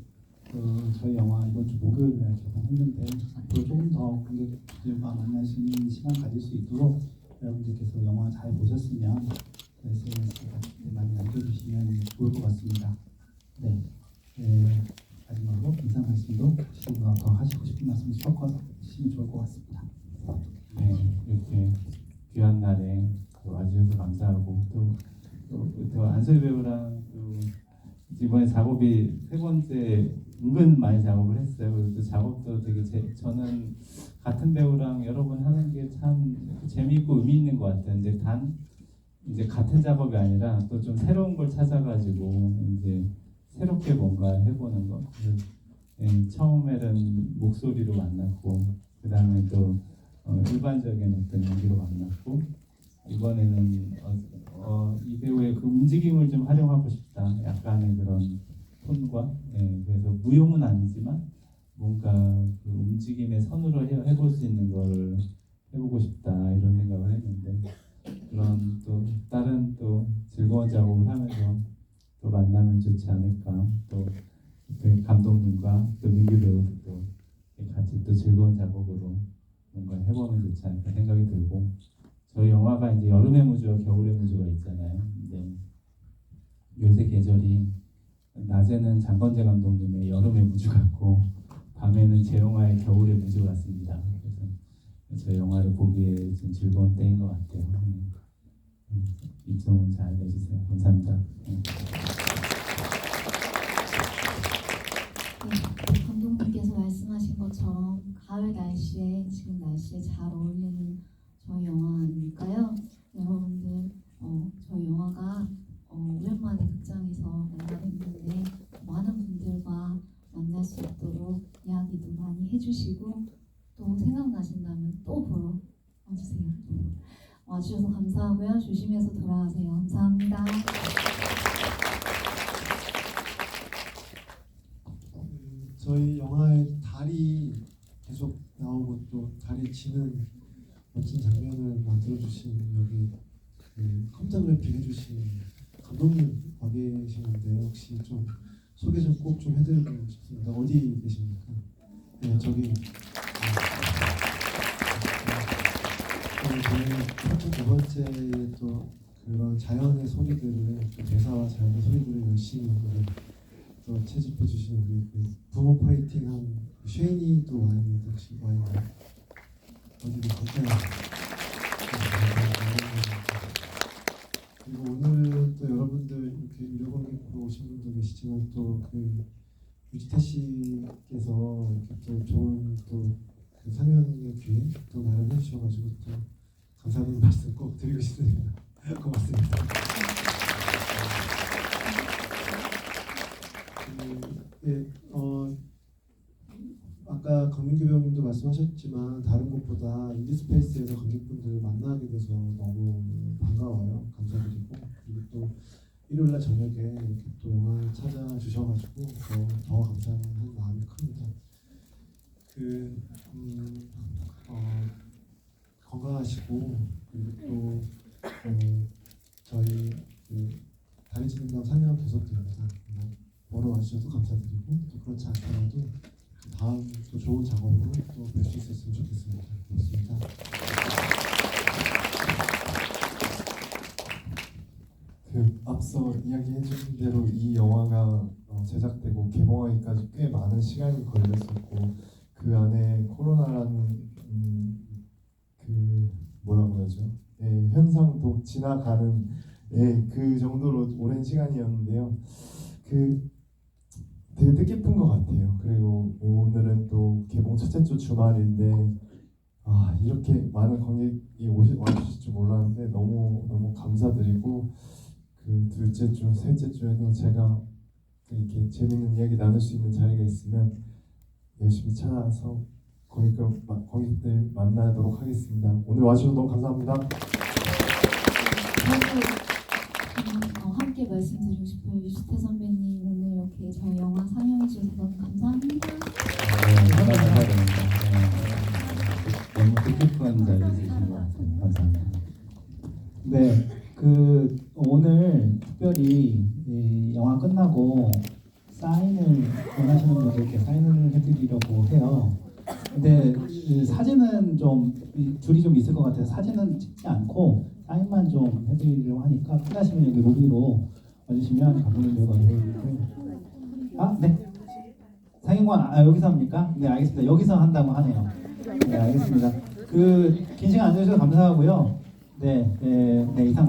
C: 저희 영화 이번 주 목요일에 개봉했는데 앞으로 조금 더 관객들과 만날 수 있는 시간 가질 수 있도록 여러분들께서 영화 잘 보셨으면 SNS에 많이 남겨주시면 좋을 것 같습니다. 네. 마지막으로 인사 말씀도 하시고 더 하시고 싶은 말씀 섞어서 하시면 좋을 것 같습니다.
B: 네, 이렇게 귀한 날에 와주셔서 감사하고 또 안소희 배우랑 또 이번에 작업이 세 번째 은근 많이 작업을 했어요. 그리고 작업도 되게 저는 같은 배우랑 여러 번 하는 게 참 재미있고 의미 있는 것 같아요. 이제 같은 작업이 아니라 또 좀 새로운 걸 찾아가지고 이제 새롭게 뭔가 해보는 거. 처음에는 목소리로 만났고 그 다음에 또 일반적인 어떤 연기로 만났고 이번에는 이 배우의 그 움직임을 좀 활용하고 싶다. 약간의 그런 톤과 그래서 무용은 아니지만 뭔가 그 움직임의 선으로 해볼 수 있는 걸 해보고 싶다 이런 생각을 했는데 그런 또 다른 또 즐거운 작업을 하면서 또 만나면 좋지 않을까. 또 감독님과 또 민규 배우들도 같이 또 즐거운 작업으로 뭔가 해보면 좋지 않을까 생각이 들고 저희 영화가 이제 여름의 무주와 겨울의 무주가 있잖아요. 근데 요새 계절이 낮에는 장건재 감독님의 여름의 무주 같고 밤에는 제 영화의 겨울의 무주 같습니다. 그래서 저희 영화를 보기에 좀 즐거운 때인 것 같아요. 입소문 잘 내주세요. 감사합니다.
D: 감독님께서 말씀하신 것처럼 가을 날씨에 지금 날씨에 잘 어울리는 저희 영화 아닐까요? 여러분들 저희 영화가 오랜만에 극장에서 만나뵙는데 많은 분들과 만날 수 있도록 이야기도 많이 해주시고 또 생각나신다면 또 보러 와주세요. 와주셔서 감사하고요. 조심해서 돌아가세요. 감사합니다.
A: 저희 영화에 달이 계속 나오고 또 달이 지는 멋진 장면을 만들어주신 여기 그 컴퓨터 그래픽 해주신 감독님 와 계시는데 혹시 좀 소개 좀 꼭 좀 해드리고 싶습니다. 어디 계십니까? 네, 저희 파트 두 번째 또 그런 자연의 소리들을 또 대사와 자연의 소리들을 열심히 또 채집해 주신 우리 그 부모 파이팅한 쉐인이 또 와 있는데 혹시 와 있나요? 어디 계세요? 유지태 씨께서 이렇게 또 좋은 또그 상영의 기회 또 마련해 주셔가지고 또 감사하다는 말씀 꼭 드리고 싶습니다. 고맙습니다. 예, 아까 강민규 배우님도 말씀하셨지만 다른 곳보다 인디스페이스에서 관객분들을 만나게 돼서 너무 반가워요. 감사드리고 그리고 또 일요일날 저녁에 이렇게 또 영화 찾아주셔가지고 더 감사한 마음이 큽니다. 건강하시고 그리고 또 저희 다리 찢는 상영 계속됩니다. 보러 와주셔서 감사드리고 또 그렇지 않더라도 다음 또 좋은 작업으로 또 뵐 수 있었으면 좋겠습니다. 고맙습니다.
E: 앞서 이야기해 주신 대로 이 영화가 제작되고 개봉하기까지 꽤 많은 시간이 걸렸었고 그 안에 코로나라는 그 뭐라고 하죠? 예, 현상도 지나가는 그 정도로 오랜 시간이었는데요. 되게 뜻깊은 것 같아요. 그리고 오늘은 또 개봉 첫째 주 주말인데 이렇게 많은 관객이 와주실 줄 몰랐는데 너무 감사드리고 그 둘째 주, 셋째 주에도 제가 이렇게 재밌는 이야기 나눌 수 있는 자리가 있으면 열심히 찾아서 관객들 만나도록 하겠습니다. 오늘 와주셔서 너무 감사합니다.
D: 함께 말씀드리고 싶어요. 유지태 선배님 오늘 이렇게 저희 영화 상영해 주셔서 너무 감사합니다.
B: 감사드립니다. 너무 뜻깊은 자리에 주신 것 같아요. 감사합니다.
C: 네, 오늘 특별히 이 영화 끝나고 사인을 원하시는 분들께 사인을 해드리려고 해요. 근데 사진은 좀 줄이 좀 있을 것 같아서 사진은 찍지 않고 사인만 좀 해드리려고 하니까 끝나시면 여기 로비로 와주시면 감독님들과 네. 상영관 여기서 합니까? 네, 알겠습니다. 여기서 한다고 하네요. 네, 알겠습니다. 긴 시간 앉아주셔서 감사하고요. 네, 이상.